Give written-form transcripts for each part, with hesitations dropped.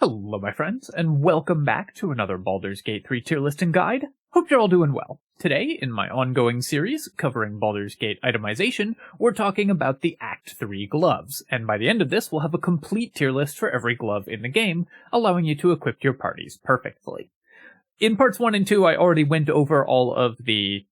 Hello my friends, and welcome back to another Baldur's Gate 3 tier listing guide. Hope you're all doing well. Today, in my ongoing series covering Baldur's Gate itemization, we're talking about the Act 3 gloves, and by the end of this we'll have a complete tier list for every glove in the game, allowing you to equip your parties perfectly. In parts 1 and 2 I already went over all of the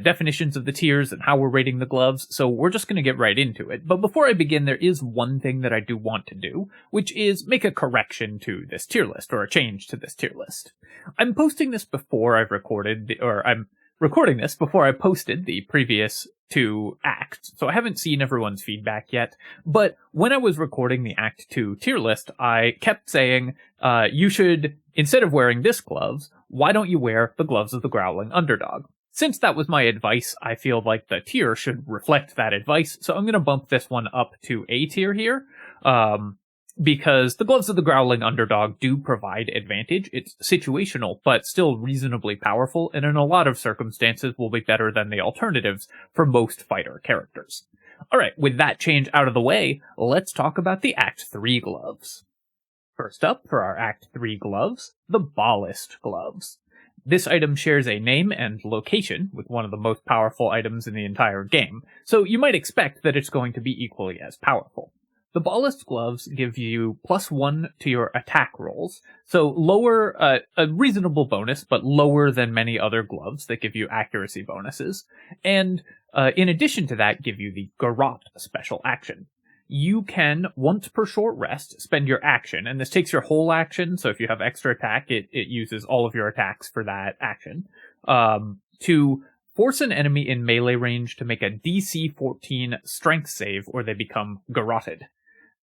definitions of the tiers and how we're rating the gloves, so we're just going to get right into it. But before I begin, there is one thing that I do want to do, which is make a correction to this tier list, or a change to this tier list. I'm posting this before I've recorded, I'm recording this before I posted the previous two acts, so I haven't seen everyone's feedback yet, but when I was recording the Act 2 tier list, I kept saying, you should, instead of wearing this gloves, why don't you wear the Gloves of the Growling Underdog? Since that was my advice, I feel like the tier should reflect that advice, so I'm going to bump this one up to A tier here, because the Gloves of the Growling Underdog do provide advantage. It's situational, but still reasonably powerful, and in a lot of circumstances will be better than the alternatives for most fighter characters. Alright, with that change out of the way, let's talk about the Act 3 gloves. First up, for our Act 3 gloves, the Bhaalist Gloves. This item shares a name and location with one of the most powerful items in the entire game, so you might expect that it's going to be equally as powerful. The Bhaalist Gloves give you +1 to your attack rolls, so lower, a reasonable bonus, but lower than many other gloves that give you accuracy bonuses, and in addition to that give you the Garrote special action. You can, once per short rest, spend your action, and this takes your whole action, so if you have extra attack, it uses all of your attacks for that action, to force an enemy in melee range to make a DC 14 strength save, or they become garroted.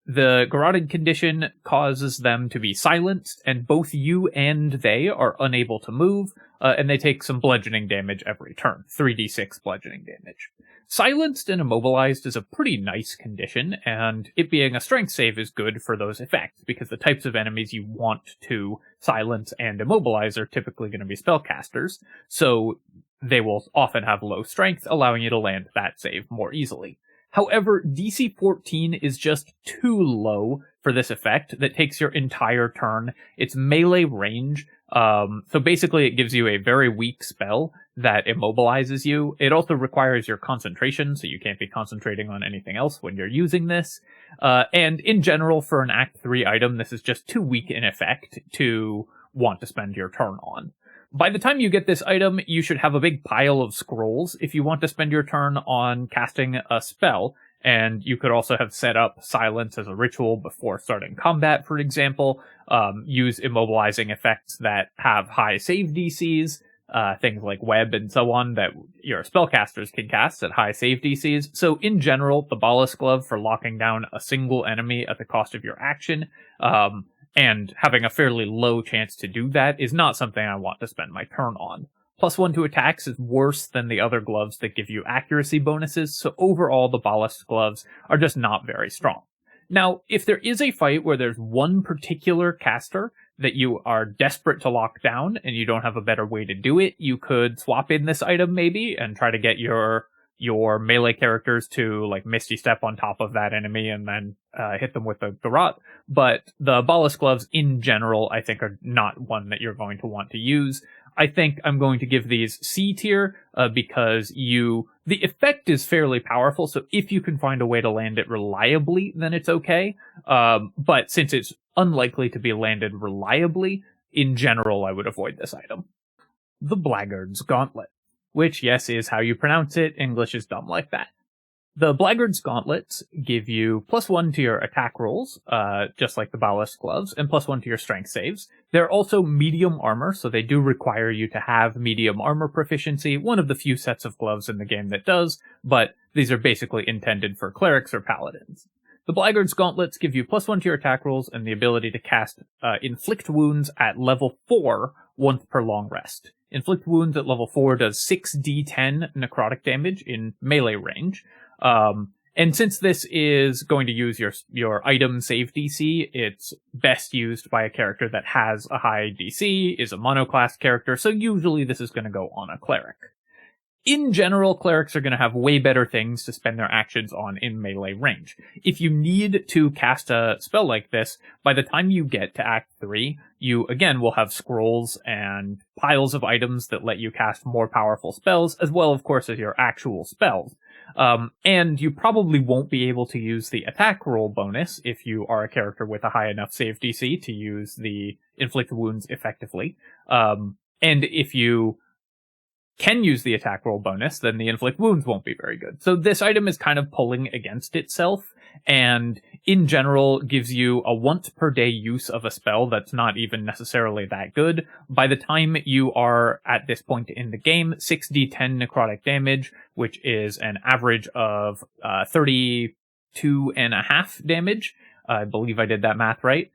The garroted condition causes them to be silenced, and both you and they are unable to move, and they take some bludgeoning damage every turn, 3d6 bludgeoning damage. Silenced and immobilized is a pretty nice condition, and it being a strength save is good for those effects, because the types of enemies you want to silence and immobilize are typically going to be spellcasters, so they will often have low strength, allowing you to land that save more easily. However, DC 14 is just too low for this effect that takes your entire turn. It's melee range, so basically it gives you a very weak spell that immobilizes you. It also requires your concentration, so you can't be concentrating on anything else when you're using this. And in general, for an Act 3 item, this is just too weak in effect to want to spend your turn on. By the time you get this item, you should have a big pile of scrolls if you want to spend your turn on casting a spell, and you could also have set up Silence as a ritual before starting combat, for example, use immobilizing effects that have high save DCs, things like Web and so on that your spellcasters can cast at high save DCs. So in general, the Bhaalist Glove for locking down a single enemy at the cost of your action, and having a fairly low chance to do that is not something I want to spend my turn on. +1 to attacks is worse than the other gloves that give you accuracy bonuses, so overall the Bhaalist Gloves are just not very strong. Now, if there is a fight where there's one particular caster that you are desperate to lock down and you don't have a better way to do it, you could swap in this item maybe and try to get your melee characters to like Misty Step on top of that enemy and then hit them with the Garrote. But the Bhaalist Gloves in general I think are not one that you're going to want to use. I think I'm going to give these C tier because the effect is fairly powerful, so if you can find a way to land it reliably, then it's okay. But since it's unlikely to be landed reliably, in general I would avoid this item. The Blackguard's Gauntlet, which, yes, is how you pronounce it. English is dumb like that. The Blackguard's Gauntlets give you +1 to your attack rolls, just like the Bhaalist Gloves, and +1 to your strength saves. They're also medium armor, so they do require you to have medium armor proficiency, one of the few sets of gloves in the game that does, but these are basically intended for clerics or paladins. The Blackguard's Gauntlets give you +1 to your attack rolls and the ability to cast Inflict Wounds at level 4 once per long rest. Inflict Wounds at level 4 does 6d10 necrotic damage in melee range. And since this is going to use your item save DC, it's best used by a character that has a high DC, is a monoclass character, so usually this is going to go on a cleric. In general, clerics are going to have way better things to spend their actions on in melee range. If you need to cast a spell like this, by the time you get to Act 3, you again will have scrolls and piles of items that let you cast more powerful spells, as well, of course, as your actual spells. And you probably won't be able to use the attack roll bonus if you are a character with a high enough save DC to use the inflict wounds effectively. And if you can use the attack roll bonus, then the inflict wounds won't be very good. So this item is kind of pulling against itself, and in general gives you a once per day use of a spell that's not even necessarily that good. By the time you are at this point in the game, 6d10 necrotic damage, which is an average of 32.5 damage, I believe I did that math right,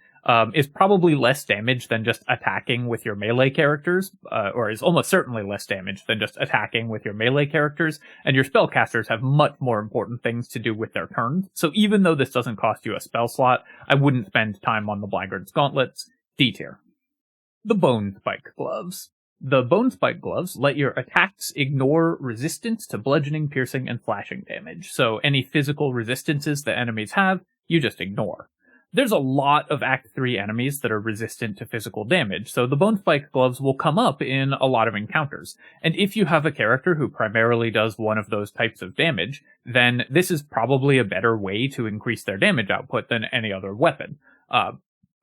is probably less damage than just attacking with your melee characters, or is almost certainly less damage than just attacking with your melee characters, and your spellcasters have much more important things to do with their turns. So even though this doesn't cost you a spell slot, I wouldn't spend time on the Blackguard's Gauntlets. D tier. The Bonespike Gloves. The Bonespike Gloves let your attacks ignore resistance to bludgeoning, piercing, and slashing damage. So any physical resistances that enemies have, you just ignore. There's a lot of Act 3 enemies that are resistant to physical damage, so the Bonespike Gloves will come up in a lot of encounters. And if you have a character who primarily does one of those types of damage, then this is probably a better way to increase their damage output than any other weapon,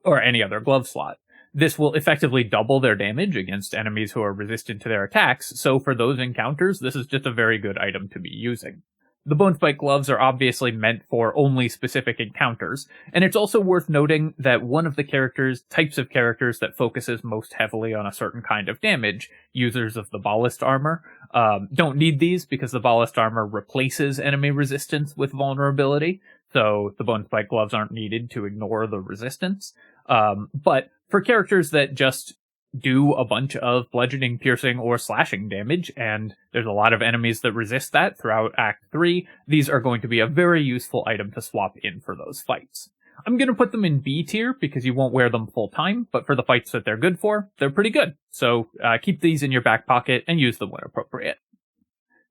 or any other glove slot. This will effectively double their damage against enemies who are resistant to their attacks, so for those encounters, this is just a very good item to be using. The Bonespike Gloves are obviously meant for only specific encounters, and it's also worth noting that one of the types of characters that focuses most heavily on a certain kind of damage, users of the Bhaalist armor, don't need these because the Bhaalist armor replaces enemy resistance with vulnerability, so the Bonespike Gloves aren't needed to ignore the resistance. But for characters that just do a bunch of bludgeoning, piercing, or slashing damage, and there's a lot of enemies that resist that throughout Act 3, these are going to be a very useful item to swap in for those fights. I'm going to put them in B tier because you won't wear them full time, but for the fights that they're good for, they're pretty good. So keep these in your back pocket and use them when appropriate.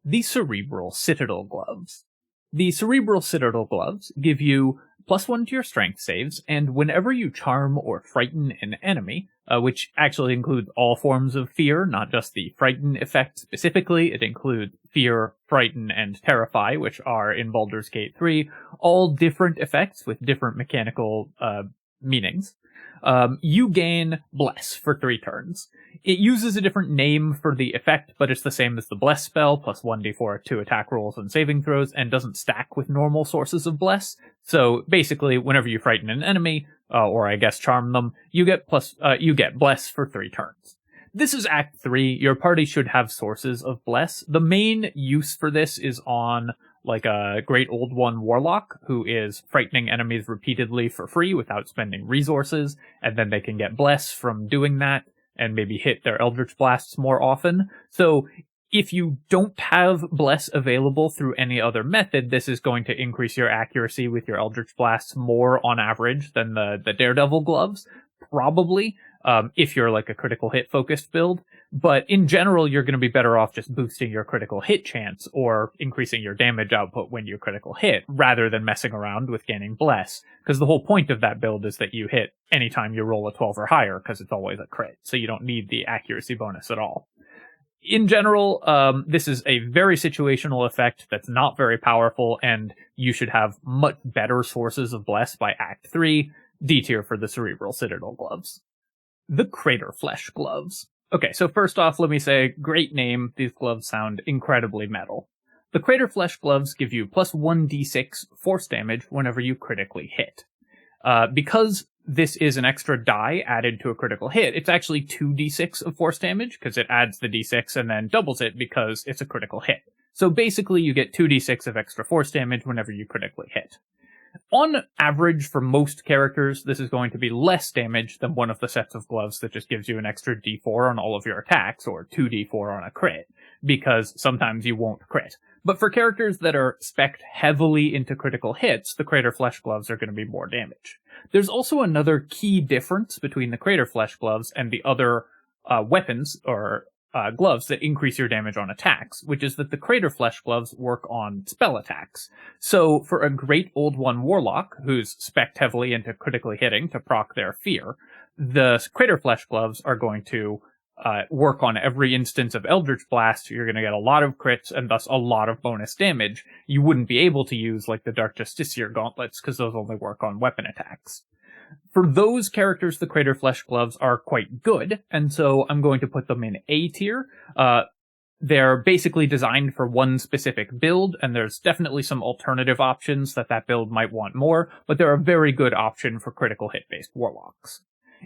The Cerebral Citadel Gloves. The Cerebral Citadel Gloves give you +1 to your strength saves, and whenever you charm or frighten an enemy, which actually includes all forms of fear, not just the frighten effect specifically, it includes fear, frighten, and terrify, which are in Baldur's Gate 3, all different effects with different mechanical meanings. You gain Bless for 3 turns. It uses a different name for the effect, but it's the same as the Bless spell, +1d4 to attack rolls and saving throws, and doesn't stack with normal sources of Bless. So basically, whenever you frighten an enemy, or I guess charm them, you get Bless for 3 turns. This is Act 3. Your party should have sources of Bless. The main use for this is on like a Great Old One Warlock, who is frightening enemies repeatedly for free without spending resources, and then they can get Bless from doing that, and maybe hit their Eldritch Blasts more often. So if you don't have Bless available through any other method, this is going to increase your accuracy with your Eldritch Blasts more on average than the Daredevil Gloves, probably, if you're like a critical hit focused build. But in general, you're going to be better off just boosting your critical hit chance or increasing your damage output when you critical hit, rather than messing around with gaining Bless. Because the whole point of that build is that you hit anytime you roll a 12 or higher, because it's always a crit, so you don't need the accuracy bonus at all. In general, this is a very situational effect that's not very powerful, and you should have much better sources of Bless by Act 3, D tier for the Cerebral Citadel Gloves. The Craterflesh Gloves. Okay, so first off, let me say, great name. These gloves sound incredibly metal. The Craterflesh Gloves give you +1d6 force damage whenever you critically hit. Because this is an extra die added to a critical hit, it's actually 2d6 of force damage, because it adds the d6 and then doubles it because it's a critical hit. So basically you get 2d6 of extra force damage whenever you critically hit. On average, for most characters, this is going to be less damage than one of the sets of gloves that just gives you an extra d4 on all of your attacks, or 2d4 on a crit, because sometimes you won't crit. But for characters that are spec'd heavily into critical hits, the Craterflesh Gloves are going to be more damage. There's also another key difference between the Craterflesh Gloves and the other weapons, or gloves that increase your damage on attacks, which is that the Craterflesh Gloves work on spell attacks. So for a Great Old One Warlock, who's spec'd heavily into critically hitting to proc their fear, the Craterflesh Gloves are going to work on every instance of Eldritch Blast. You're going to get a lot of crits and thus a lot of bonus damage. You wouldn't be able to use like the Dark Justiciar Gauntlets because those only work on weapon attacks. For those characters, the Craterflesh Gloves are quite good, and so I'm going to put them in A tier. They're basically designed for one specific build, and there's definitely some alternative options that build might want more, but they're a very good option for critical hit-based warlocks.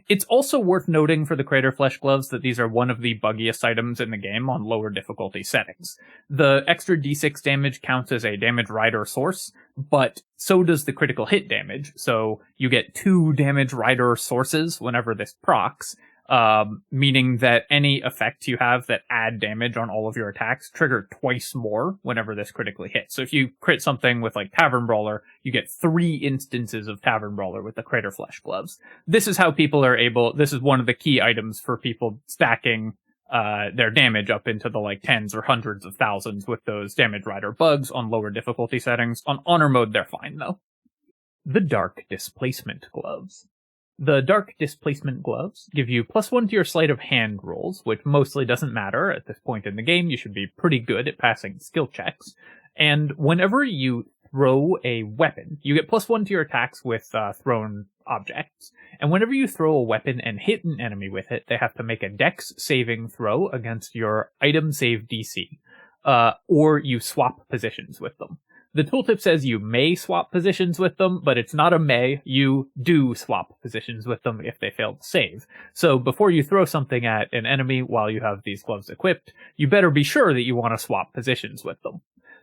It's also worth noting for the Craterflesh Gloves that these are one of the buggiest items in the game on lower difficulty settings. The extra d6 damage counts as a damage rider source, but so does the critical hit damage, so you get 2 damage rider sources whenever this procs, meaning that any effects you have that add damage on all of your attacks trigger twice more whenever this critically hits. So if you crit something with like Tavern Brawler, you get 3 instances of Tavern Brawler with the Craterflesh Gloves. This is how people are this is one of the key items for people stacking their damage up into the like tens or hundreds of thousands with those damage rider bugs on lower difficulty settings. On honor mode, they're fine though. The Dark Displacement Gloves. The Dark Displacement Gloves give you +1 to your sleight of hand rolls, which mostly doesn't matter at this point in the game. You should be pretty good at passing skill checks. And whenever you throw a weapon, you get +1 to your attacks with thrown objects. And whenever you throw a weapon and hit an enemy with it, they have to make a dex saving throw against your item save DC, or you swap positions with them. The tooltip says you may swap positions with them, but it's not a may. You do swap positions with them if they fail to save. So before you throw something at an enemy while you have these gloves equipped, you better be sure that you want to swap positions with them.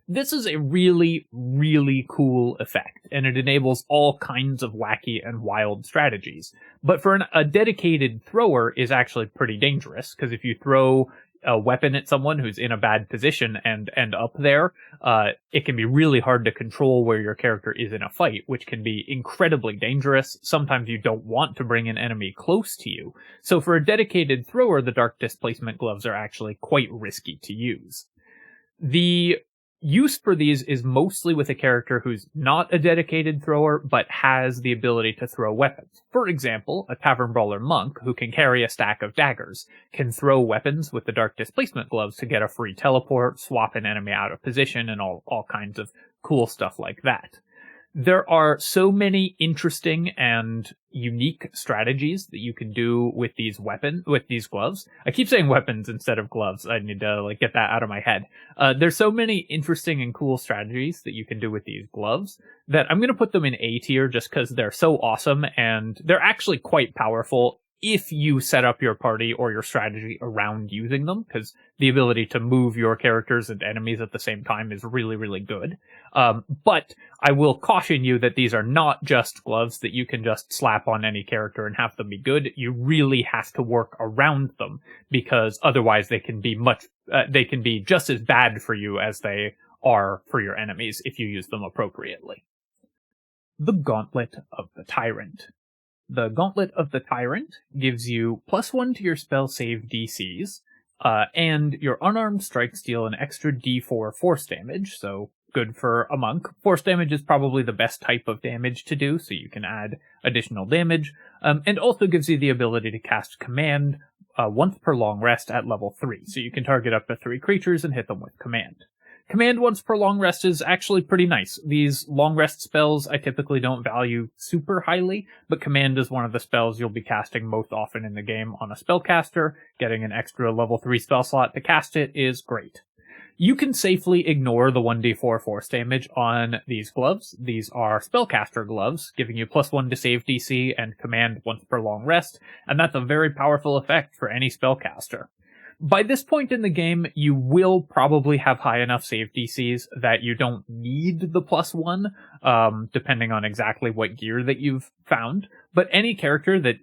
This is a really, really cool effect, and it enables all kinds of wacky and wild strategies. But for a dedicated thrower is actually pretty dangerous, because if you throw a weapon at someone who's in a bad position and end up there, it can be really hard to control where your character is in a fight, which can be incredibly dangerous. Sometimes you don't want to bring an enemy close to you. So for a dedicated thrower, the Dark Displacement Gloves are actually quite risky to use. The use for these is mostly with a character who's not a dedicated thrower, but has the ability to throw weapons. For example, a Tavern Brawler monk who can carry a stack of daggers can throw weapons with the Dark Displacement Gloves to get a free teleport, swap an enemy out of position, and all kinds of cool stuff like that. There are so many interesting and unique strategies that you can do with these gloves. I keep saying weapons instead of gloves. I need to get that out of my head. There's so many interesting and cool strategies that you can do with these gloves that I'm going to put them in A tier just because they're so awesome, and they're actually quite powerful if you set up your party or your strategy around using them, because the ability to move your characters and enemies at the same time is really, really good. But I will caution you that these are not just gloves that you can just slap on any character and have them be good. You really have to work around them, because otherwise they can be just as bad for you as they are for your enemies if you use them appropriately. The Gauntlet of the Tyrant. The Gauntlet of the Tyrant gives you +1 to your spell save DCs, and your unarmed strikes deal an extra d4 force damage, so good for a monk. Force damage is probably the best type of damage to do, so you can add additional damage, and also gives you the ability to cast Command once per long rest at level 3, so you can target up to 3 creatures and hit them with Command. Command once per long rest is actually pretty nice. These long rest spells I typically don't value super highly, but Command is one of the spells you'll be casting most often in the game on a spellcaster. Getting an extra level 3 spell slot to cast it is great. You can safely ignore the 1d4 force damage on these gloves. These are Spellcaster Gloves, giving you +1 to save DC and Command once per long rest, and that's a very powerful effect for any spellcaster. By this point in the game, you will probably have high enough save DCs that you don't need the +1, depending on exactly what gear that you've found. But any character that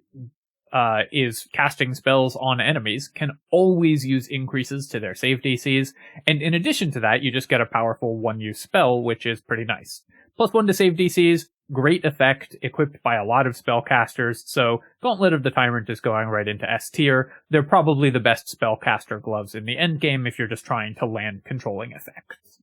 is casting spells on enemies can always use increases to their save DCs, and in addition to that, you just get a powerful one-use spell, which is pretty nice. +1 to save DCs, great effect, equipped by a lot of spellcasters, so Gauntlet of the Tyrant is going right into S tier. They're probably the best spellcaster gloves in the endgame if you're just trying to land controlling effects.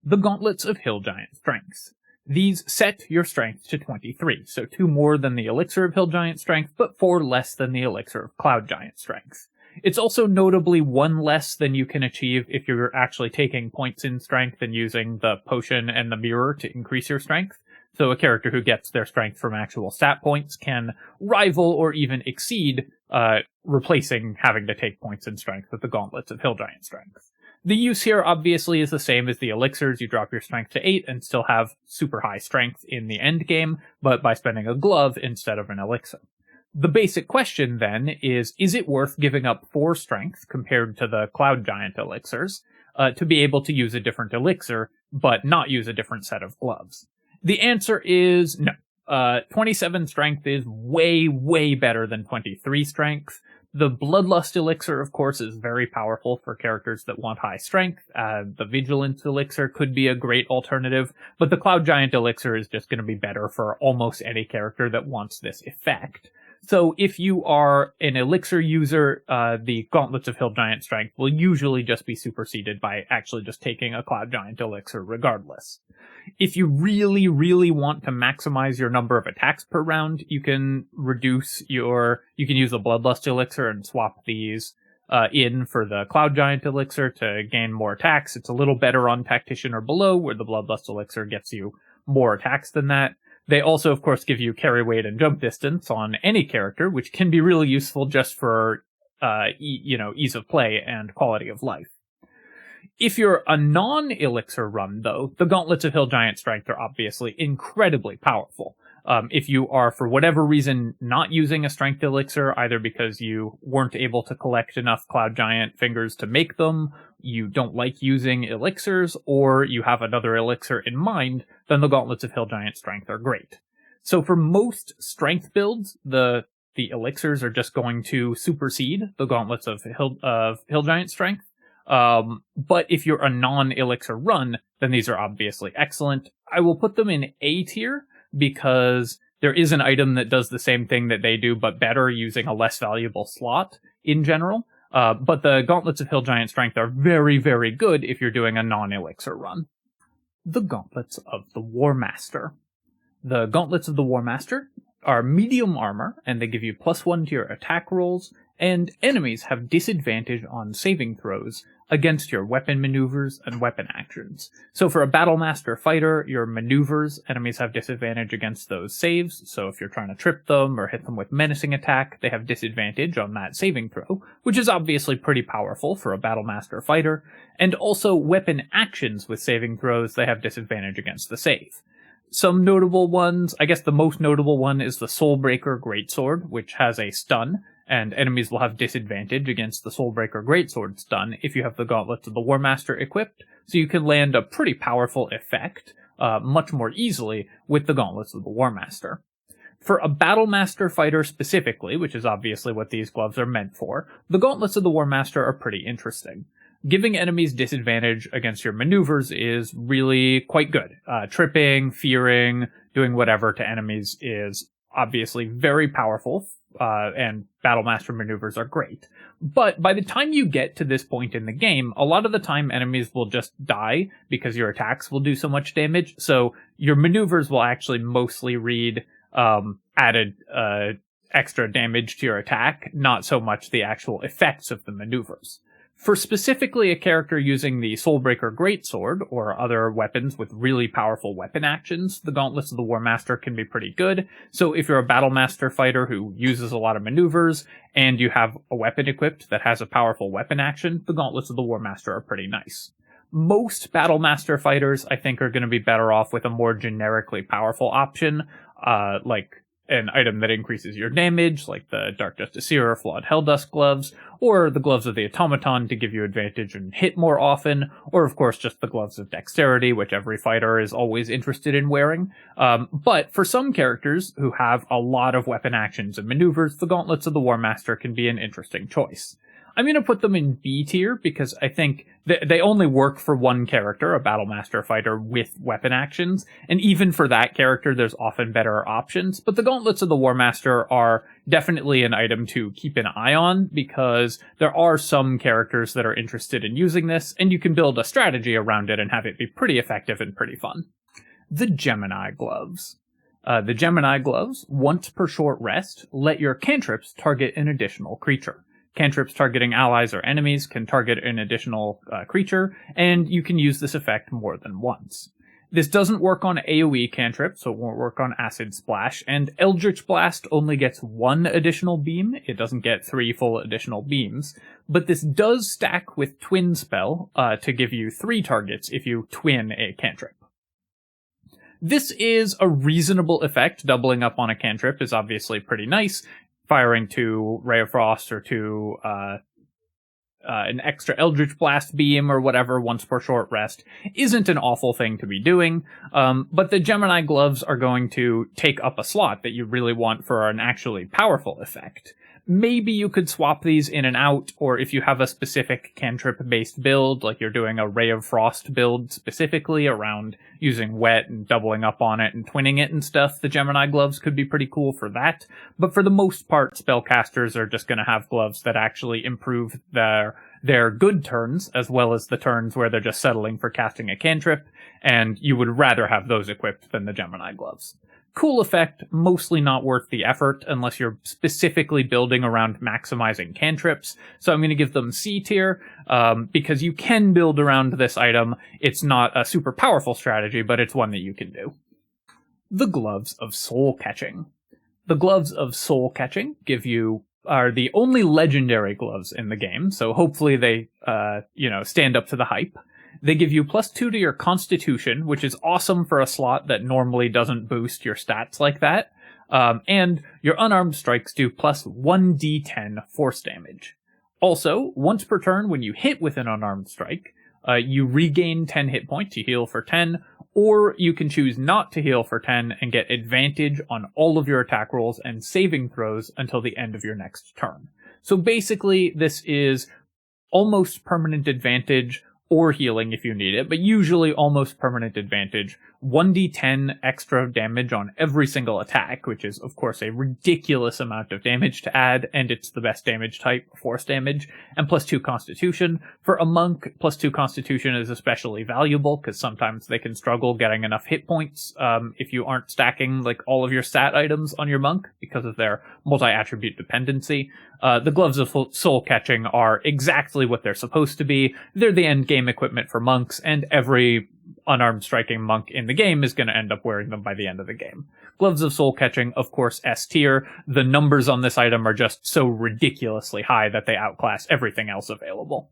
The Gauntlets of Hill Giant Strength. These set your strength to 23, so 2 more than the Elixir of Hill Giant Strength, but 4 less than the Elixir of Cloud Giant Strength. It's also notably 1 less than you can achieve if you're actually taking points in strength and using the potion and the mirror to increase your strength. So a character who gets their strength from actual stat points can rival or even exceed replacing having to take points in strength with the Gauntlets of Hill Giant Strength. The use here obviously is the same as the elixirs. You drop your strength to 8 and still have super high strength in the end game, but by spending a glove instead of an elixir. The basic question then is it worth giving up 4 strength compared to the Cloud Giant elixirs to be able to use a different elixir, but not use a different set of gloves? The answer is no. 27 strength is way, way better than 23 strength. The Bloodlust elixir, of course, is very powerful for characters that want high strength. The Vigilance elixir could be a great alternative, but the Cloud Giant elixir is just going to be better for almost any character that wants this effect. So if you are an elixir user, the Gauntlets of Hill Giant Strength will usually just be superseded by actually just taking a Cloud Giant elixir regardless. If you really, really want to maximize your number of attacks per round, you can use the Bloodlust elixir and swap these in for the Cloud Giant elixir to gain more attacks. It's a little better on Tactician or below, where the Bloodlust elixir gets you more attacks than that. They also, of course, give you carry weight and jump distance on any character, which can be really useful just for, ease of play and quality of life. If you're a non-elixir run, though, the Gauntlets of Hill Giant Strength are obviously incredibly powerful. If you are, for whatever reason, not using a strength elixir, either because you weren't able to collect enough Cloud Giant fingers to make them, you don't like using elixirs, or you have another elixir in mind, then the Gauntlets of Hill Giant Strength are great. So for most strength builds, the elixirs are just going to supersede the Gauntlets of Hill Giant Strength. But if you're a non-elixir run, then these are obviously excellent. I will put them in A tier, because there is an item that does the same thing that they do, but better using a less valuable slot in general. But the Gauntlets of Hill Giant Strength are very, very good if you're doing a non-elixir run. The Gauntlets of the Warmaster. The Gauntlets of the Warmaster are medium armor, and they give you +1 to your attack rolls, and enemies have disadvantage on saving throws against your weapon maneuvers and weapon actions. So for a Battlemaster fighter, your maneuvers, enemies have disadvantage against those saves, so if you're trying to trip them or hit them with menacing attack, they have disadvantage on that saving throw, which is obviously pretty powerful for a Battlemaster fighter, and also weapon actions with saving throws, they have disadvantage against the save. Some notable ones, I guess the most notable one is the Soulbreaker Greatsword, which has a stun, and enemies will have disadvantage against the Soulbreaker Greatsword stun if you have the Gauntlets of the Warmaster equipped, so you can land a pretty powerful effect much more easily with the Gauntlets of the Warmaster. For a Battlemaster fighter specifically, which is obviously what these gloves are meant for, the Gauntlets of the Warmaster are pretty interesting. Giving enemies disadvantage against your maneuvers is really quite good. Tripping, fearing, doing whatever to enemies is obviously very powerful, and Battlemaster maneuvers are great. But by the time you get to this point in the game, a lot of the time enemies will just die because your attacks will do so much damage, so your maneuvers will actually mostly read added extra damage to your attack, not so much the actual effects of the maneuvers. For specifically a character using the Soulbreaker Greatsword, or other weapons with really powerful weapon actions, the Gauntlets of the Warmaster can be pretty good. So if you're a Battlemaster fighter who uses a lot of maneuvers, and you have a weapon equipped that has a powerful weapon action, the Gauntlets of the Warmaster are pretty nice. Most Battlemaster fighters, I think, are going to be better off with a more generically powerful option, like an item that increases your damage, like the Dark Justiciar or Flawed Helldusk Gloves, or the Gloves of the Automaton to give you advantage and hit more often, or of course just the Gloves of Dexterity, which every fighter is always interested in wearing. But for some characters who have a lot of weapon actions and maneuvers, the Gauntlets of the Warmaster can be an interesting choice. I'm going to put them in B tier because I think they only work for one character, a Battlemaster fighter with weapon actions, and even for that character, there's often better options. But the Gauntlets of the Warmaster are definitely an item to keep an eye on because there are some characters that are interested in using this, and you can build a strategy around it and have it be pretty effective and pretty fun. The Gemini Gloves. The Gemini Gloves, once per short rest, let your cantrips target an additional creature. Cantrips targeting allies or enemies can target an additional creature, and you can use this effect more than once. This doesn't work on AoE cantrips, so it won't work on Acid Splash, and Eldritch Blast only gets 1 additional beam. It doesn't get 3 full additional beams, but this does stack with Twin Spell to give you 3 targets if you twin a cantrip. This is a reasonable effect. Doubling up on a cantrip is obviously pretty nice. Firing to Ray of Frost or to an extra Eldritch Blast beam or whatever once per short rest isn't an awful thing to be doing, but the Gemini Gloves are going to take up a slot that you really want for an actually powerful effect. Maybe you could swap these in and out, or if you have a specific cantrip-based build, like you're doing a Ray of Frost build specifically around using Wet and doubling up on it and twinning it and stuff, the Gemini Gloves could be pretty cool for that. But for the most part, spellcasters are just going to have gloves that actually improve their good turns, as well as the turns where they're just settling for casting a cantrip, and you would rather have those equipped than the Gemini Gloves. Cool effect, mostly not worth the effort unless you're specifically building around maximizing cantrips. So I'm going to give them C tier because you can build around this item. It's not a super powerful strategy, but it's one that you can do. The Gloves of Soul Catching. The Gloves of Soul Catching are the only legendary gloves in the game, so hopefully they stand up to the hype. They give you +2 to your Constitution, which is awesome for a slot that normally doesn't boost your stats like that. And your unarmed strikes do +1d10 force damage. Also, once per turn when you hit with an unarmed strike, you regain 10 hit points, you heal for 10, or you can choose not to heal for 10 and get advantage on all of your attack rolls and saving throws until the end of your next turn. So basically, this is almost permanent advantage, or healing if you need it, but usually almost permanent advantage. 1d10 extra damage on every single attack, which is, of course, a ridiculous amount of damage to add, and it's the best damage type, force damage, and +2 Constitution. For a monk, +2 Constitution is especially valuable, because sometimes they can struggle getting enough hit points if you aren't stacking like all of your stat items on your monk, because of their multi-attribute dependency. The Gloves of Soul Catching are exactly what they're supposed to be. They're the end game equipment for monks, and every unarmed striking monk in the game is going to end up wearing them by the end of the game. Gloves of Soul Catching, of course, S tier. The numbers on this item are just so ridiculously high that they outclass everything else available.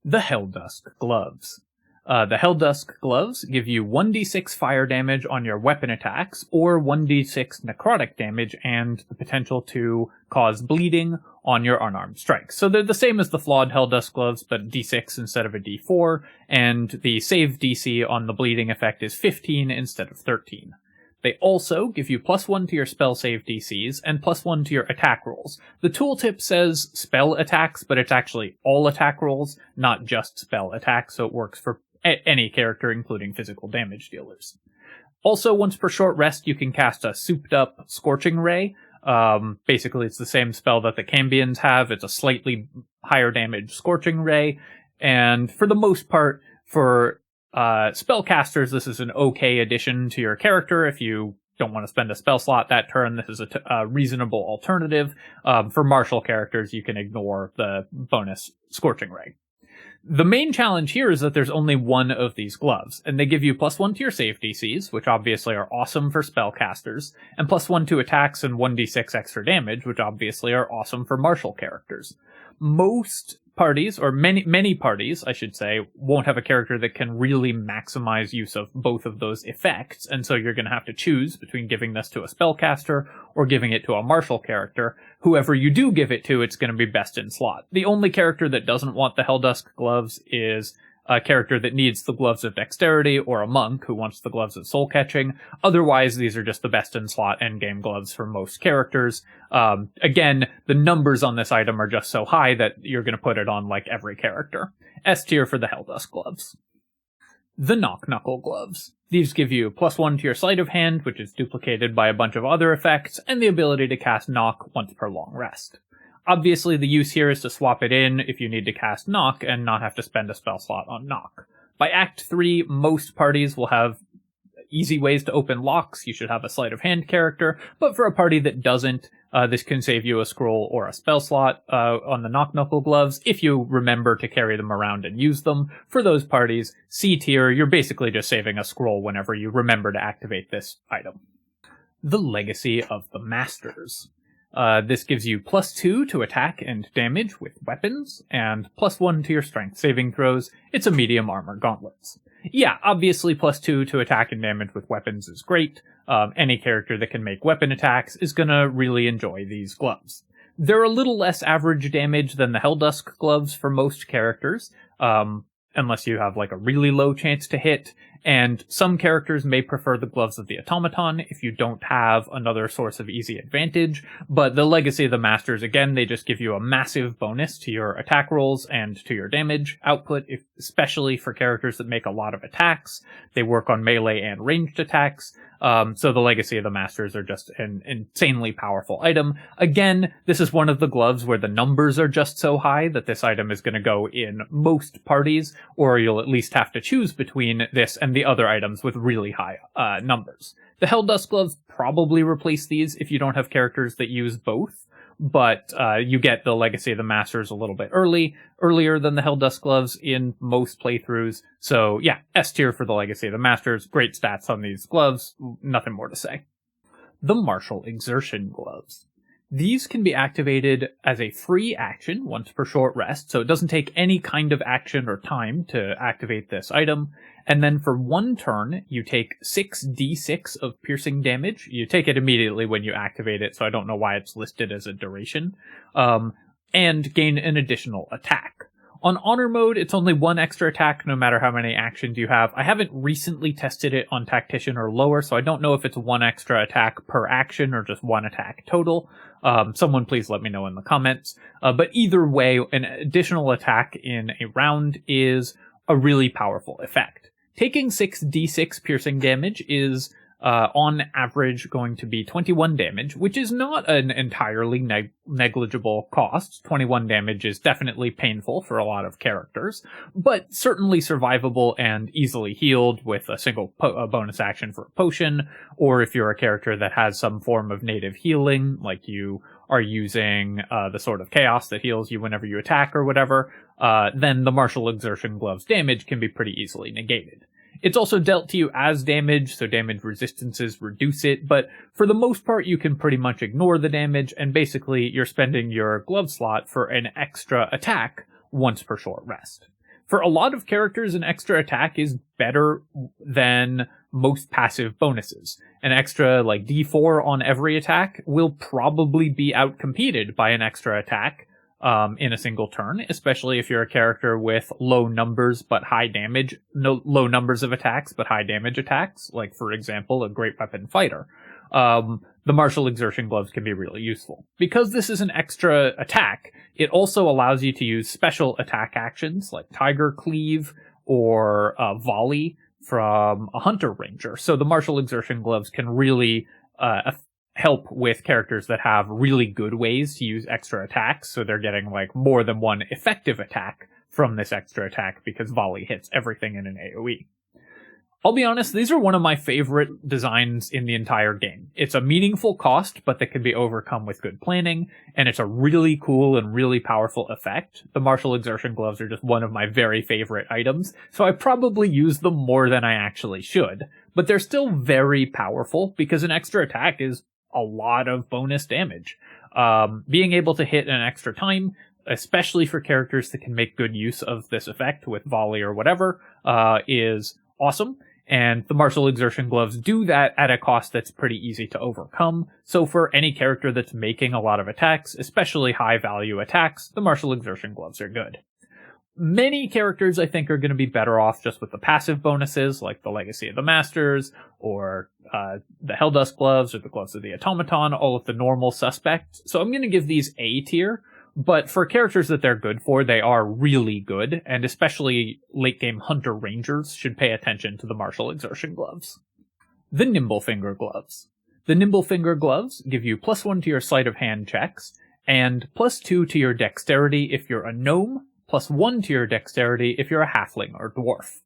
The Helldusk Gloves. The Helldusk Gloves give you 1d6 fire damage on your weapon attacks, or 1d6 necrotic damage and the potential to cause bleeding on your unarmed strikes. So they're the same as the flawed Helldusk Gloves, but d6 instead of a d4, and the save DC on the bleeding effect is 15 instead of 13. They also give you +1 to your spell save DCs and +1 to your attack rolls. The tooltip says spell attacks, but it's actually all attack rolls, not just spell attacks, so it works for any character, including physical damage dealers. Also, once per short rest, you can cast a souped-up Scorching Ray. Basically, it's the same spell that the Cambions have. It's a slightly higher damage Scorching Ray. And for the most part, for spellcasters, this is an okay addition to your character. If you don't want to spend a spell slot that turn, this is a reasonable alternative. For martial characters, you can ignore the bonus Scorching Ray. The main challenge here is that there's only one of these gloves, and they give you +1 to your save DCs, which obviously are awesome for spellcasters, and +1 to attacks and 1d6 extra damage, which obviously are awesome for martial characters. Most parties, or many parties, I should say, won't have a character that can really maximize use of both of those effects, and so you're going to have to choose between giving this to a spellcaster or giving it to a martial character. Whoever you do give it to, it's going to be best in slot. The only character that doesn't want the Helldusk Gloves is a character that needs the Gloves of Dexterity, or a monk who wants the Gloves of Soul Catching. Otherwise, these are just the best in slot endgame gloves for most characters. Again, the numbers on this item are just so high that you're going to put it on like every character. S tier for the Helldusk Gloves. The Knuckle Gloves. These give you +1 to your sleight of hand, which is duplicated by a bunch of other effects, and the ability to cast Knock once per long rest. Obviously, the use here is to swap it in if you need to cast Knock and not have to spend a spell slot on Knock. By Act 3, most parties will have easy ways to open locks. You should have a sleight of hand character, but for a party that doesn't, this can save you a scroll or a spell slot on the Knuckle Gloves if you remember to carry them around and use them. For those parties, C tier, you're basically just saving a scroll whenever you remember to activate this item. The Legacy of the Masters. This gives you +2 to attack and damage with weapons, and +1 to your strength saving throws. It's a medium armor gauntlets. Yeah, obviously +2 to attack and damage with weapons is great. Any character that can make weapon attacks is gonna really enjoy these gloves. They're a little less average damage than the Helldusk Gloves for most characters, unless you have like a really low chance to hit, and some characters may prefer the Gloves of the Automaton if you don't have another source of easy advantage, but the Legacy of the Masters, again, they just give you a massive bonus to your attack rolls and to your damage output, especially for characters that make a lot of attacks. They work on melee and ranged attacks, so the Legacy of the Masters are just an insanely powerful item. Again, this is one of the gloves where the numbers are just so high that this item is going to go in most parties, or you'll at least have to choose between this and the other items with really high numbers. The Helldusk Gloves probably replace these if you don't have characters that use both, but you get the Legacy of the Masters a little bit earlier than the Helldusk Gloves in most playthroughs. So yeah, S tier for the Legacy of the Masters. Great stats on these gloves. Nothing more to say. The Martial Exertion Gloves. These can be activated as a free action once per short rest, so it doesn't take any kind of action or time to activate this item. And then for 1 turn, you take 6d6 of piercing damage. You take it immediately when you activate it, so I don't know why it's listed as a duration. And gain an additional attack. On Honor mode, it's only 1 extra attack no matter how many actions you have. I haven't recently tested it on Tactician or lower, so I don't know if it's 1 extra attack per action or just 1 attack total. Someone please let me know in the comments. But either way, an additional attack in a round is a really powerful effect. Taking 6d6 piercing damage is on average going to be 21 damage, which is not an entirely negligible cost. 21 damage is definitely painful for a lot of characters, but certainly survivable and easily healed with a single bonus action for a potion, or if you're a character that has some form of native healing, like you are using the Sword of Chaos that heals you whenever you attack or whatever, then the Martial Exertion Gloves damage can be pretty easily negated. It's also dealt to you as damage, so damage resistances reduce it, but for the most part you can pretty much ignore the damage, and basically you're spending your glove slot for an extra attack once per short rest. For a lot of characters, an extra attack is better than most passive bonuses. An extra, like, d4 on every attack will probably be outcompeted by an extra attack in a single turn, especially if you're a character with low numbers but high damage, low numbers of attacks but high damage attacks, like, for example, a great weapon fighter. The Martial Exertion Gloves can be really useful. Because this is an extra attack, it also allows you to use special attack actions like Tiger Cleave or Volley from a Hunter Ranger. So the Martial Exertion Gloves can really help with characters that have really good ways to use extra attacks, so they're getting like more than 1 effective attack from this extra attack because Volley hits everything in an AoE. I'll be honest, these are one of my favorite designs in the entire game. It's a meaningful cost, but that can be overcome with good planning, and it's a really cool and really powerful effect. The Martial Exertion Gloves are just one of my very favorite items, so I probably use them more than I actually should. But they're still very powerful, because an extra attack is a lot of bonus damage. Being able to hit an extra time, especially for characters that can make good use of this effect with Volley or whatever, is awesome. And the Martial Exertion Gloves do that at a cost that's pretty easy to overcome. So for any character that's making a lot of attacks, especially high value attacks, the Martial Exertion Gloves are good. Many characters, I think, are going to be better off just with the passive bonuses, like the Legacy of the Masters, or the Helldusk Gloves, or the Gloves of the Automaton, all of the normal suspects. So I'm going to give these A tier, but for characters that they're good for, they are really good, and especially late-game Hunter Rangers should pay attention to the Martial Exertion Gloves. The Nimblefinger Gloves. The Nimblefinger Gloves give you +1 to your sleight of hand checks, and +2 to your dexterity if you're a gnome, +1 to your dexterity if you're a halfling or dwarf.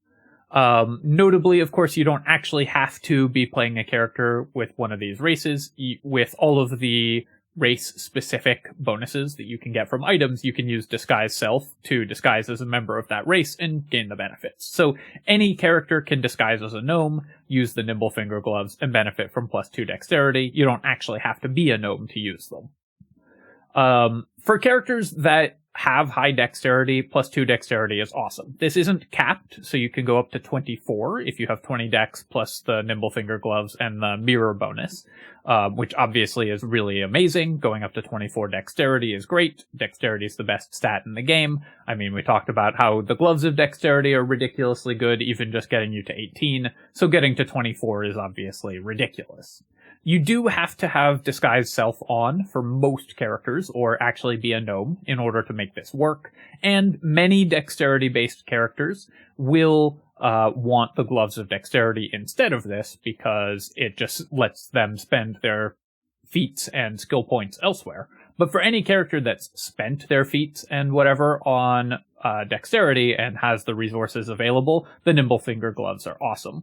Notably, of course, you don't actually have to be playing a character with one of these races. With all of the race-specific bonuses that you can get from items, you can use Disguise Self to disguise as a member of that race and gain the benefits. So any character can disguise as a gnome, use the Nimblefinger Gloves, and benefit from +2 dexterity. You don't actually have to be a gnome to use them. For characters that have high dexterity, +2 dexterity is awesome. This isn't capped, so you can go up to 24 if you have 20 dex plus the Nimblefinger Gloves and the mirror bonus, which obviously is really amazing. Going up to 24 dexterity is great. Dexterity is the best stat in the game. I mean, we talked about how the Gloves of Dexterity are ridiculously good, even just getting you to 18, so getting to 24 is obviously ridiculous. You do have to have Disguise Self on for most characters, or actually be a gnome, in order to make this work, and many dexterity-based characters will want the Gloves of Dexterity instead of this, because it just lets them spend their feats and skill points elsewhere. But for any character that's spent their feats and whatever on Dexterity and has the resources available, the Nimblefinger Gloves are awesome.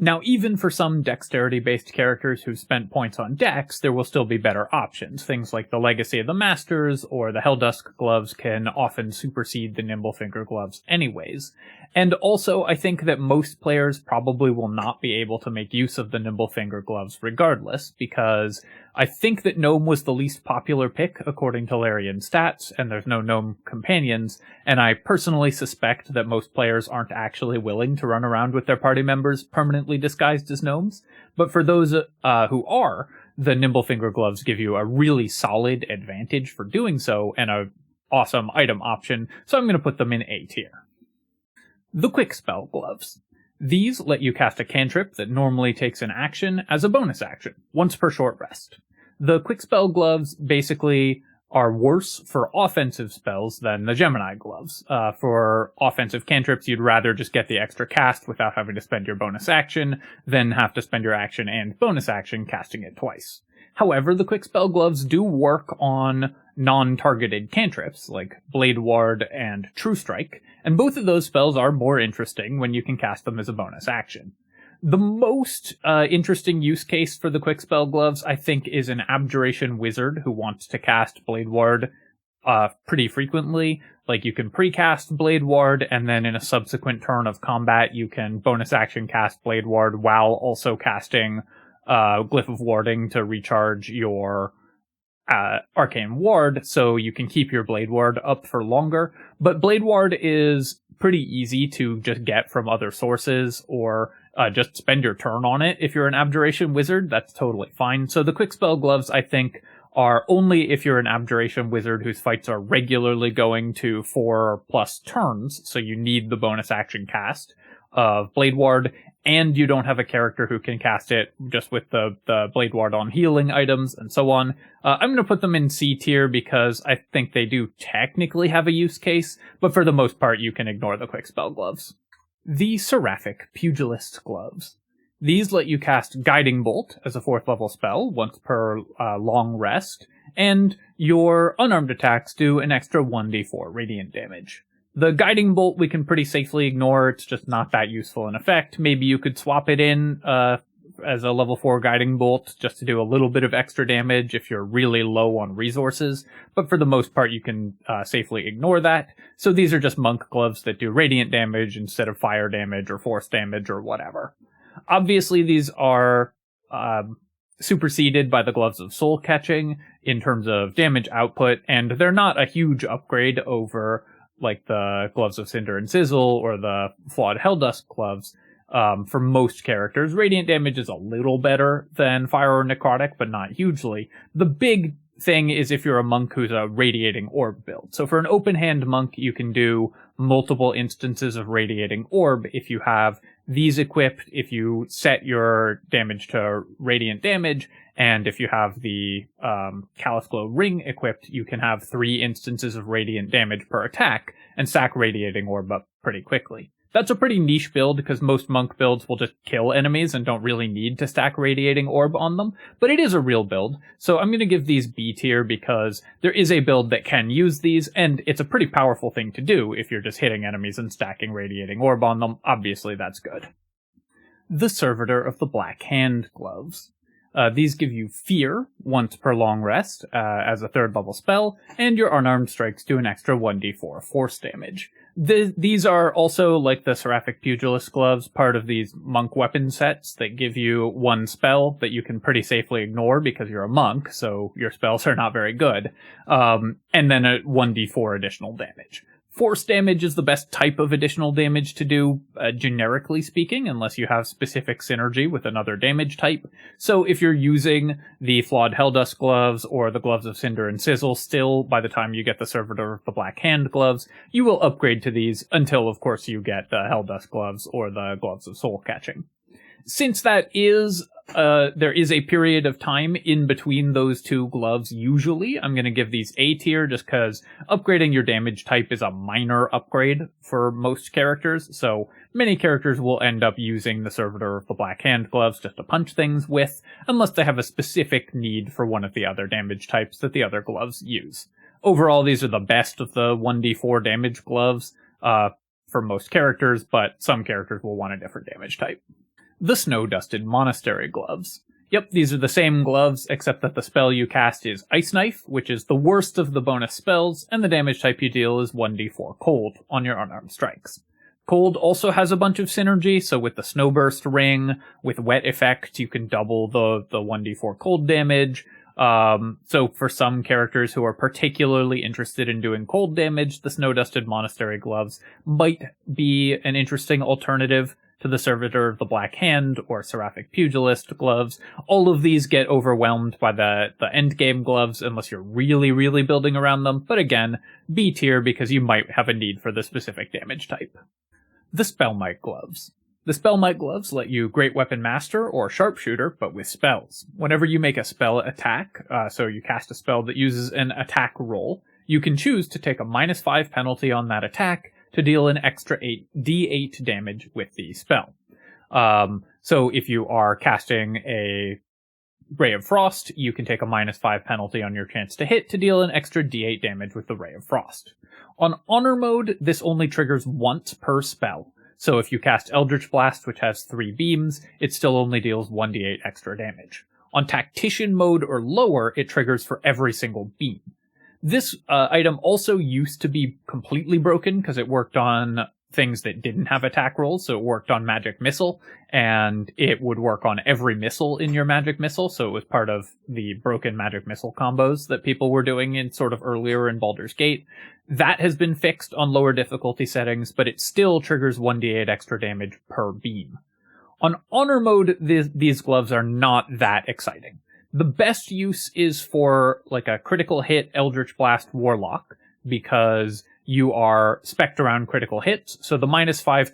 Now, even for some dexterity-based characters who've spent points on dex, there will still be better options. Things like the Legacy of the Masters or the Helldusk Gloves can often supersede the Nimblefinger Gloves anyways. And also, I think that most players probably will not be able to make use of the Nimblefinger Gloves regardless, because I think that Gnome was the least popular pick according to Larian stats, and there's no Gnome companions, and I personally suspect that most players aren't actually willing to run around with their party members permanently disguised as gnomes. But for those who are, the Nimblefinger Gloves give you a really solid advantage for doing so, and an awesome item option, so I'm going to put them in A tier. The Quickspell Gloves. These let you cast a cantrip that normally takes an action as a bonus action, once per short rest. The Quickspell Gloves basically are worse for offensive spells than the Gemini Gloves. For offensive cantrips, you'd rather just get the extra cast without having to spend your bonus action, than have to spend your action and bonus action casting it twice. However, the Quickspell Gloves do work on non-targeted cantrips, like Blade Ward and True Strike, and both of those spells are more interesting when you can cast them as a bonus action. The most interesting use case for the Quickspell Gloves, I think, is an Abjuration Wizard who wants to cast Blade Ward pretty frequently. Like, you can precast Blade Ward, and then in a subsequent turn of combat, you can bonus action cast Blade Ward while also casting Glyph of Warding to recharge your Arcane Ward, so you can keep your Blade Ward up for longer. But Blade Ward is pretty easy to just get from other sources, or just spend your turn on it. If you're an Abjuration Wizard, that's totally fine. So the Quickspell Gloves, I think, are only if you're an Abjuration Wizard whose fights are regularly going to 4+ turns, so you need the bonus action cast of Blade Ward, and you don't have a character who can cast it just with the Blade Ward on healing items and so on. I'm going to put them in C tier because I think they do technically have a use case, but for the most part you can ignore the Quickspell Gloves. The Seraphic Pugilist Gloves. These let you cast Guiding Bolt as a 4th level spell once per long rest, and your unarmed attacks do an extra 1d4 radiant damage. The Guiding Bolt we can pretty safely ignore, it's just not that useful in effect. Maybe you could swap it in as a level 4 Guiding Bolt just to do a little bit of extra damage if you're really low on resources, but for the most part you can safely ignore that. So these are just monk gloves that do radiant damage instead of fire damage or force damage or whatever. Obviously these are superseded by the Gloves of Soul Catching in terms of damage output, and they're not a huge upgrade over like the Gloves of Cinder and Sizzle or the flawed Helldusk Gloves. For most characters, radiant damage is a little better than fire or necrotic, but not hugely. The big thing is if you're a monk who's a Radiating Orb build. So for an open hand monk, you can do multiple instances of Radiating Orb if you have these equipped, if you set your damage to radiant damage, and if you have the Callous Glow ring equipped, you can have 3 instances of radiant damage per attack and stack Radiating Orb up pretty quickly. That's a pretty niche build because most monk builds will just kill enemies and don't really need to stack Radiating Orb on them, but it is a real build, so I'm going to give these B tier because there is a build that can use these, and it's a pretty powerful thing to do if you're just hitting enemies and stacking Radiating Orb on them. Obviously, that's good. The Servitor of the Black Hand Gloves. These give you Fear once per long rest as a 3rd level spell, and your unarmed strikes do an extra 1d4 force damage. These are also, like the Seraphic Pugilist Gloves, part of these monk weapon sets that give you 1 spell that you can pretty safely ignore because you're a monk, so your spells are not very good, and then a 1d4 additional damage. Force damage is the best type of additional damage to do, generically speaking, unless you have specific synergy with another damage type. So if you're using the flawed Helldusk Gloves or the Gloves of Cinder and Sizzle still, by the time you get the Servitor of the Black Hand Gloves, you will upgrade to these until, of course, you get the Helldusk Gloves or the Gloves of Soul Catching. Since that is, there is a period of time in between those 2 gloves usually, I'm going to give these A tier just because upgrading your damage type is a minor upgrade for most characters, so many characters will end up using the Servitor of the Black Hand Gloves just to punch things with, unless they have a specific need for one of the other damage types that the other gloves use. Overall, these are the best of the 1d4 damage gloves for most characters, but some characters will want a different damage type. The Snow-Dusted Monastery Gloves. Yep, these are the same gloves, except that the spell you cast is Ice Knife, which is the worst of the bonus spells, and the damage type you deal is 1d4 cold on your unarmed strikes. Cold also has a bunch of synergy, so with the Snowburst ring, with Wet Effect, you can double the 1d4 cold damage. So for some characters who are particularly interested in doing cold damage, the Snow-Dusted Monastery Gloves might be an interesting alternative to the Servitor of the Black Hand or Seraphic Pugilist Gloves. All of these get overwhelmed by the endgame gloves unless you're really, really building around them, but again, B tier because you might have a need for the specific damage type. The Spellmight Gloves. The Spellmight Gloves let you Great Weapon Master or Sharpshooter, but with spells. Whenever you make a spell attack, so you cast a spell that uses an attack roll, you can choose to take a -5 penalty on that attack to deal an extra d8 damage with the spell. So if you are casting a Ray of Frost, you can take a -5 penalty on your chance to hit to deal an extra d8 damage with the Ray of Frost. On Honor mode, this only triggers once per spell. So if you cast Eldritch Blast, which has 3 beams, it still only deals 1d8 extra damage. On Tactician mode or lower, it triggers for every single beam. This item also used to be completely broken because it worked on things that didn't have attack rolls, so it worked on Magic Missile, and it would work on every missile in your Magic Missile, so it was part of the broken Magic Missile combos that people were doing in sort of earlier in Baldur's Gate. That has been fixed on lower difficulty settings, but it still triggers 1d8 extra damage per beam. On Honor mode, these gloves are not that exciting. The best use is for like a critical hit Eldritch Blast Warlock, because you are spec'd around critical hits, so the -5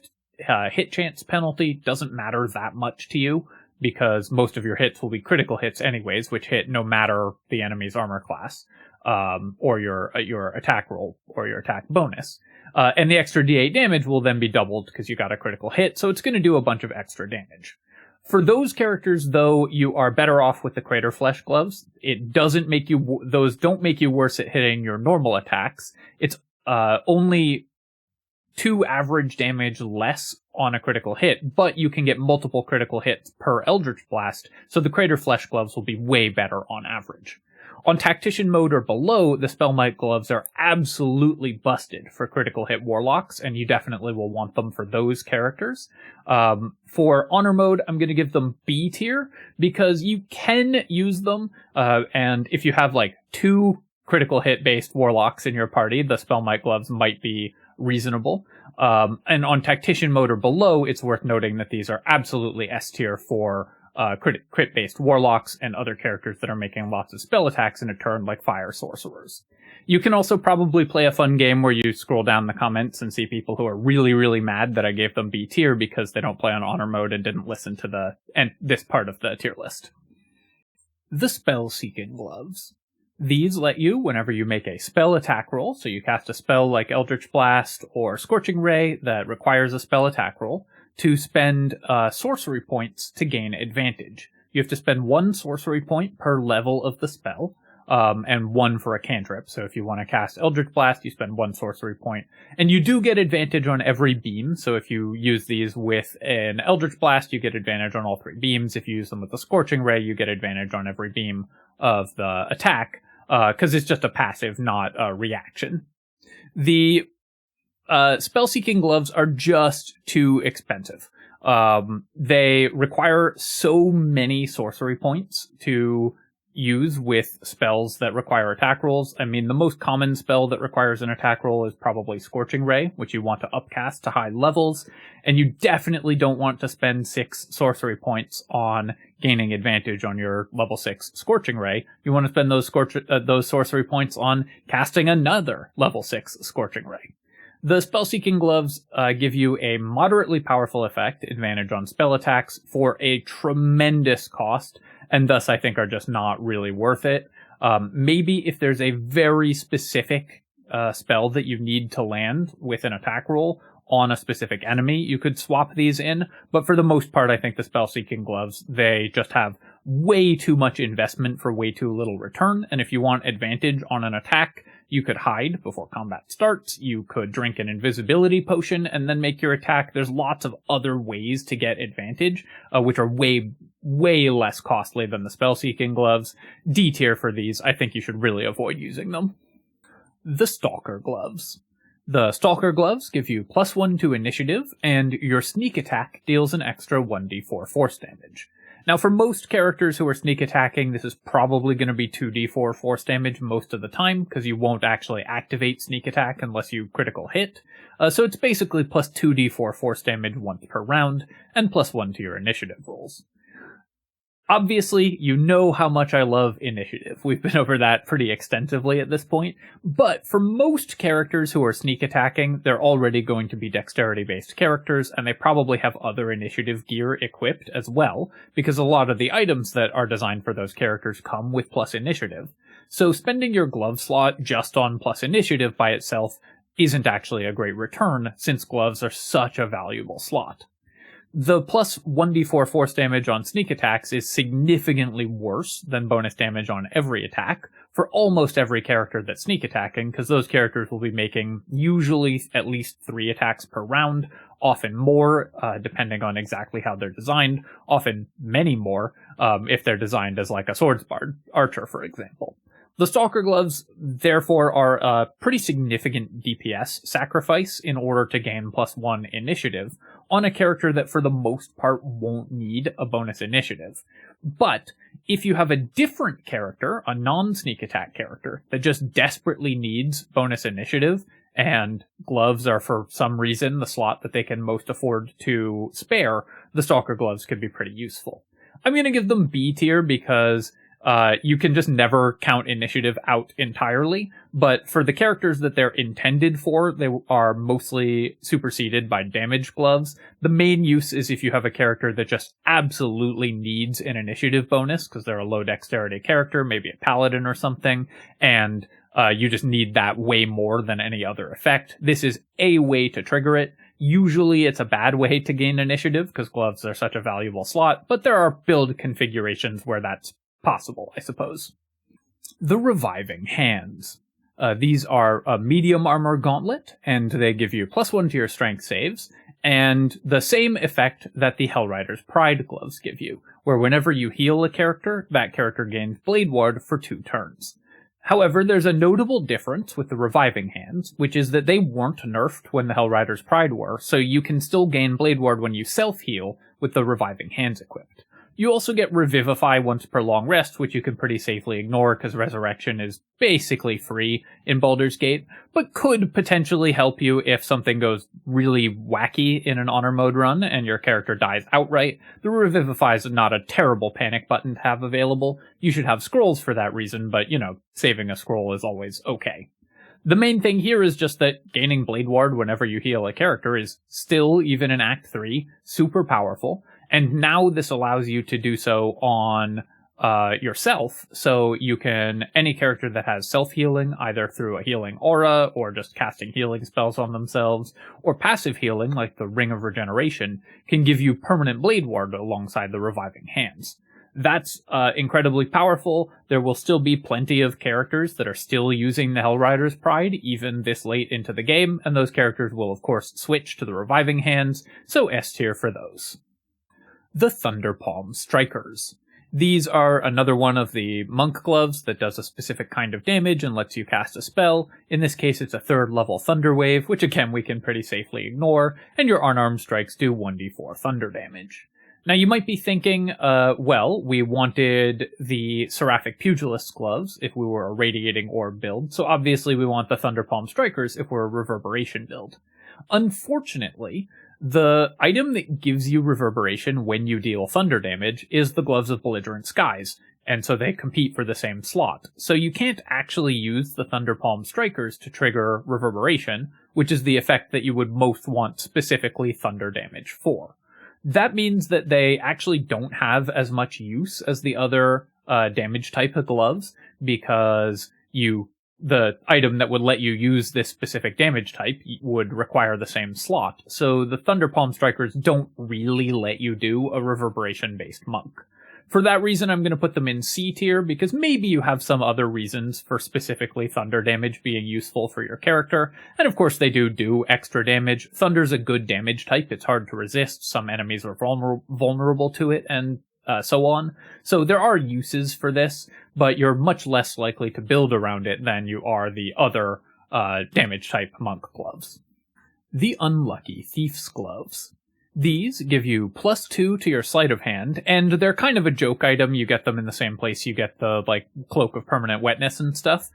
hit chance penalty doesn't matter that much to you, because most of your hits will be critical hits anyways, which hit no matter the enemy's armor class, or your attack roll, or your attack bonus. And the extra d8 damage will then be doubled because you got a critical hit, so it's going to do a bunch of extra damage. For those characters, though, you are better off with the Craterflesh Gloves. It doesn't make you, those don't make you worse at hitting your normal attacks. It's only 2 average damage less on a critical hit, but you can get multiple critical hits per Eldritch Blast, so the Craterflesh Gloves will be way better on average. On Tactician mode or below, the Spellmight Gloves are absolutely busted for critical hit Warlocks, and you definitely will want them for those characters. For Honor mode, I'm going to give them B tier, because you can use them, and if you have like 2 critical hit based Warlocks in your party, the Spellmight Gloves might be reasonable. And on Tactician mode or below, it's worth noting that these are absolutely S tier for crit-based warlocks and other characters that are making lots of spell attacks in a turn, like fire sorcerers. You can also probably play a fun game where you scroll down the comments and see people who are really, really mad that I gave them B tier because they don't play on honor mode and didn't listen to this part of the tier list. The Spellseeking Gloves. These let you, whenever you make a spell attack roll, so you cast a spell like Eldritch Blast or Scorching Ray that requires a spell attack roll, to spend sorcery points to gain advantage. You have to spend 1 sorcery point per level of the spell, and 1 for a cantrip. So if you want to cast Eldritch Blast, you spend 1 sorcery point. And you do get advantage on every beam, so if you use these with an Eldritch Blast, you get advantage on all 3 beams. If you use them with the Scorching Ray, you get advantage on every beam of the attack, because it's just a passive, not a reaction. The Spellseeking Gloves are just too expensive. They require so many sorcery points to use with spells that require attack rolls. I mean, the most common spell that requires an attack roll is probably Scorching Ray, which you want to upcast to high levels, and you definitely don't want to spend 6 sorcery points on gaining advantage on your level 6 Scorching Ray. You want to spend those sorcery points on casting another level 6 Scorching Ray. The Spellseeking Gloves give you a moderately powerful effect, advantage on spell attacks, for a tremendous cost, and thus I think are just not really worth it. Maybe if there's a very specific spell that you need to land with an attack roll on a specific enemy, you could swap these in, but for the most part, I think the Spellseeking Gloves, they just have way too much investment for way too little return, and if you want advantage on an attack, you could hide before combat starts, you could drink an invisibility potion and then make your attack. There's lots of other ways to get advantage, which are way less costly than the Spellseeking Gloves. D tier for these, I think you should really avoid using them. The Stalker Gloves. The Stalker Gloves give you +1 to initiative, and your sneak attack deals an extra 1d4 force damage. Now, for most characters who are sneak attacking, this is probably going to be 2d4 force damage most of the time, because you won't actually activate sneak attack unless you critical hit. So it's basically plus 2d4 force damage once per round, and +1 to your initiative rolls. Obviously, you know how much I love initiative. We've been over that pretty extensively at this point. But for most characters who are sneak attacking, they're already going to be dexterity-based characters, and they probably have other initiative gear equipped as well, because a lot of the items that are designed for those characters come with plus initiative. So spending your glove slot just on plus initiative by itself isn't actually a great return, since gloves are such a valuable slot. The plus 1d4 force damage on sneak attacks is significantly worse than bonus damage on every attack for almost every character that's sneak attacking, because those characters will be making usually at least 3 attacks per round, often more, depending on exactly how they're designed, often many more, if they're designed as like a swordsbard archer, for example. The Stalker Gloves, therefore, are a pretty significant DPS sacrifice in order to gain +1 initiative on a character that for the most part won't need a bonus initiative. But if you have a different character, a non-sneak attack character, that just desperately needs bonus initiative, and gloves are for some reason the slot that they can most afford to spare, the Stalker Gloves could be pretty useful. I'm going to give them B tier because you can just never count initiative out entirely, but for the characters that they're intended for, they are mostly superseded by damage gloves. The main use is if you have a character that just absolutely needs an initiative bonus, because they're a low dexterity character, maybe a paladin or something, and you just need that way more than any other effect. This is a way to trigger it. Usually it's a bad way to gain initiative, because gloves are such a valuable slot, but there are build configurations where that's possible, I suppose. The Reviving Hands. These are a medium armor gauntlet, and they give you +1 to your strength saves, and the same effect that the Hellrider's Pride gloves give you, where whenever you heal a character, that character gains Blade Ward for 2 turns. However, there's a notable difference with the Reviving Hands, which is that they weren't nerfed when the Hellrider's Pride were, so you can still gain Blade Ward when you self-heal with the Reviving Hands equipped. You also get Revivify once per long rest, which you can pretty safely ignore because Resurrection is basically free in Baldur's Gate, but could potentially help you if something goes really wacky in an honor mode run and your character dies outright. The Revivify is not a terrible panic button to have available. You should have scrolls for that reason, but, saving a scroll is always okay. The main thing here is just that gaining Blade Ward whenever you heal a character is still, even in Act 3, super powerful, and now this allows you to do so on yourself, so you can, any character that has self-healing, either through a healing aura, or just casting healing spells on themselves, or passive healing, like the Ring of Regeneration, can give you permanent Blade Ward alongside the Reviving Hands. That's incredibly powerful. There will still be plenty of characters that are still using the Hellrider's Pride, even this late into the game, and those characters will of course switch to the Reviving Hands, so S tier for those. The Thunderpalm Strikers. These are another one of the monk gloves that does a specific kind of damage and lets you cast a spell. In this case, it's a 3rd level Thunder Wave, which again we can pretty safely ignore, and your unarmed strikes do 1d4 thunder damage. Now you might be thinking, well, we wanted the Seraphic Pugilist Gloves if we were a Radiating Orb build, so obviously we want the Thunderpalm Strikers if we're a Reverberation build. Unfortunately, the item that gives you Reverberation when you deal thunder damage is the Gloves of Belligerent Skies, and so they compete for the same slot. So you can't actually use the Thunderpalm Strikers to trigger Reverberation, which is the effect that you would most want specifically thunder damage for. That means that they actually don't have as much use as the other damage type of gloves, because the item that would let you use this specific damage type would require the same slot. So the Thunderpalm Strikers don't really let you do a Reverberation-based monk. For that reason, I'm going to put them in C tier, because maybe you have some other reasons for specifically thunder damage being useful for your character. And of course, they do extra damage. Thunder's a good damage type. It's hard to resist. Some enemies are vulnerable to it, and so on. So there are uses for this, but you're much less likely to build around it than you are the other damage type monk gloves. The Unlucky Thief's Gloves. These give you +2 to your sleight of hand, and they're kind of a joke item. You get them in the same place you get the, Cloak of Permanent Wetness and stuff,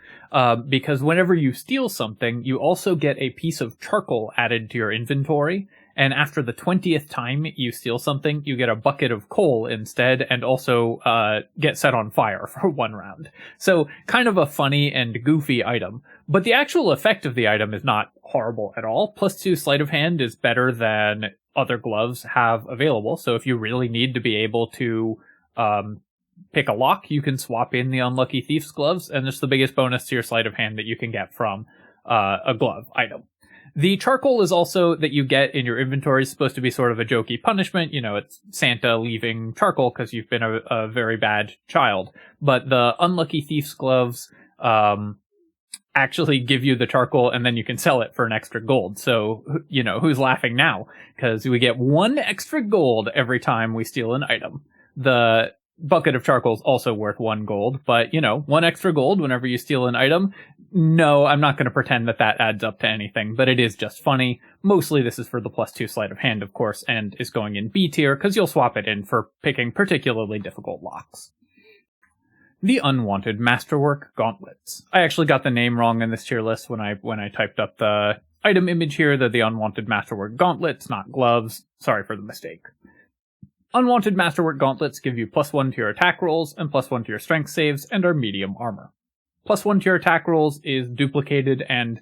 because whenever you steal something, you also get a piece of charcoal added to your inventory, and after the 20th time you steal something, you get a bucket of coal instead, and also get set on fire for 1 round. So, kind of a funny and goofy item, but the actual effect of the item is not horrible at all. +2 sleight of hand is better than other gloves have available, so if you really need to be able to pick a lock, you can swap in the Unlucky Thief's Gloves, and it's the biggest bonus to your sleight of hand that you can get from a glove item. The charcoal is also that you get in your inventory is supposed to be sort of a jokey punishment. It's Santa leaving charcoal because you've been a very bad child. But the Unlucky Thief's Gloves actually give you the charcoal, and then you can sell it for an extra gold. So, who's laughing now? Because we get 1 extra gold every time we steal an item. The bucket of charcoal is also worth 1 gold, but, 1 extra gold whenever you steal an item. No, I'm not going to pretend that adds up to anything, but it is just funny. Mostly this is for the +2 sleight of hand, of course, and is going in B tier, because you'll swap it in for picking particularly difficult locks. The Unwanted Masterwork Gauntlets. I actually got the name wrong in this tier list when I typed up the item image here. They're the Unwanted Masterwork Gauntlets, not gloves. Sorry for the mistake. Unwanted Masterwork Gauntlets give you +1 to your attack rolls and +1 to your strength saves and are medium armor. +1 to your attack rolls is duplicated and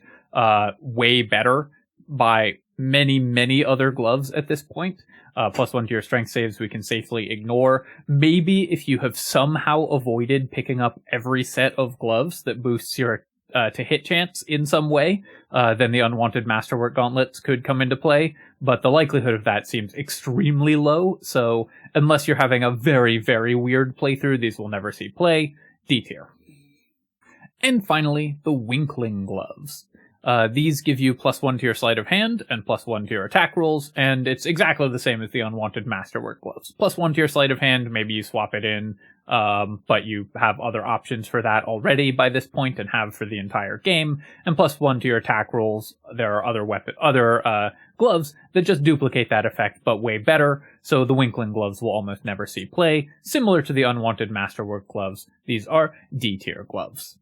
way better by many other gloves at this point. +1 to your strength saves we can safely ignore. Maybe if you have somehow avoided picking up every set of gloves that boosts your to hit chance in some way, then the Unwanted Masterwork Gauntlets could come into play, but the likelihood of that seems extremely low, so unless you're having a very weird playthrough, these will never see play. D tier. And finally, the Winkling Gloves. These give you +1 to your sleight of hand and +1 to your attack rolls, and it's exactly the same as the Unwanted Masterwork Gloves. +1 to your sleight of hand, maybe you swap it in but you have other options for that already by this point and have for the entire game. And +1 to your attack rolls. There are other gloves that just duplicate that effect, but way better. So the Winkling Gloves will almost never see play. Similar to the Unwanted Masterwork Gloves, these are D-tier gloves.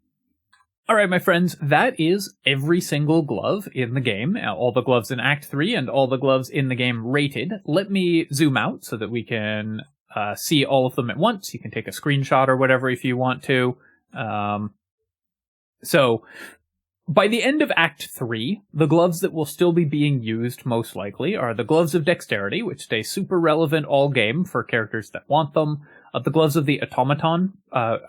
Alright, my friends, that is every single glove in the game, all the gloves in Act 3 and all the gloves in the game rated. Let me zoom out so that we can see all of them at once. You can take a screenshot or whatever if you want to. So, by the end of Act 3, the gloves that will still be being used most likely are the Gloves of Dexterity, which stay super relevant all game for characters that want them. The Gloves of the Automaton,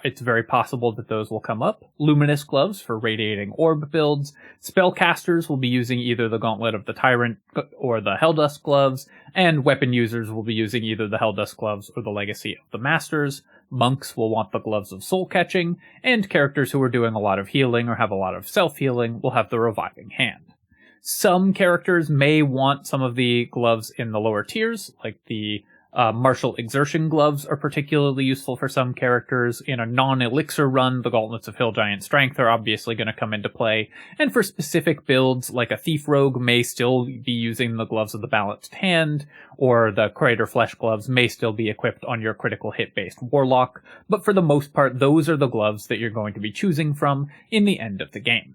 it's very possible that those will come up. Luminous Gloves for Radiating Orb builds. Spellcasters will be using either the Gauntlet of the Tyrant or the Helldusk Gloves, and weapon users will be using either the Helldusk Gloves or the Legacy of the Masters. Monks will want the Gloves of Soul Catching, and characters who are doing a lot of healing or have a lot of self-healing will have the Reviving Hand. Some characters may want some of the gloves in the lower tiers, like the Martial Exertion Gloves are particularly useful for some characters. In a non-elixir run, the Gauntlets of Hill Giant Strength are obviously going to come into play, and for specific builds, like a Thief Rogue may still be using the Gloves of the Balanced Hand, or the Craterflesh Gloves may still be equipped on your critical hit-based Warlock, but for the most part, those are the gloves that you're going to be choosing from in the end of the game.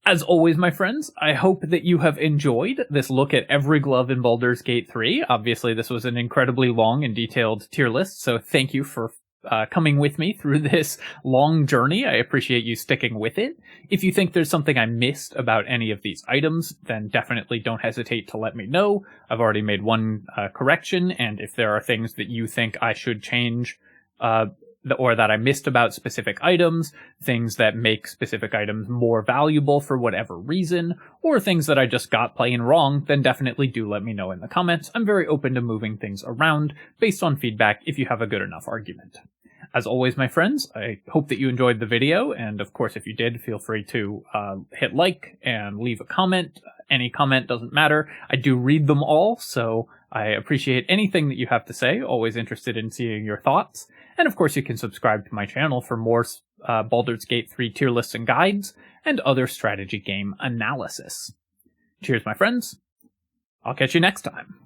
As always, my friends, I hope that you have enjoyed this look at every glove in Baldur's Gate 3. Obviously, this was an incredibly long and detailed tier list, so thank you for coming with me through this long journey. I appreciate you sticking with it. If you think there's something I missed about any of these items, then definitely don't hesitate to let me know. I've already made one correction, and if there are things that you think I should change, or that I missed about specific items, things that make specific items more valuable for whatever reason, or things that I just got plain wrong, then definitely do let me know in the comments. I'm very open to moving things around based on feedback if you have a good enough argument. As always, my friends, I hope that you enjoyed the video, and of course if you did, feel free to hit like and leave a comment. Any comment doesn't matter. I do read them all, so I appreciate anything that you have to say. Always interested in seeing your thoughts. And of course you can subscribe to my channel for more Baldur's Gate 3 tier lists and guides, and other strategy game analysis. Cheers, my friends. I'll catch you next time.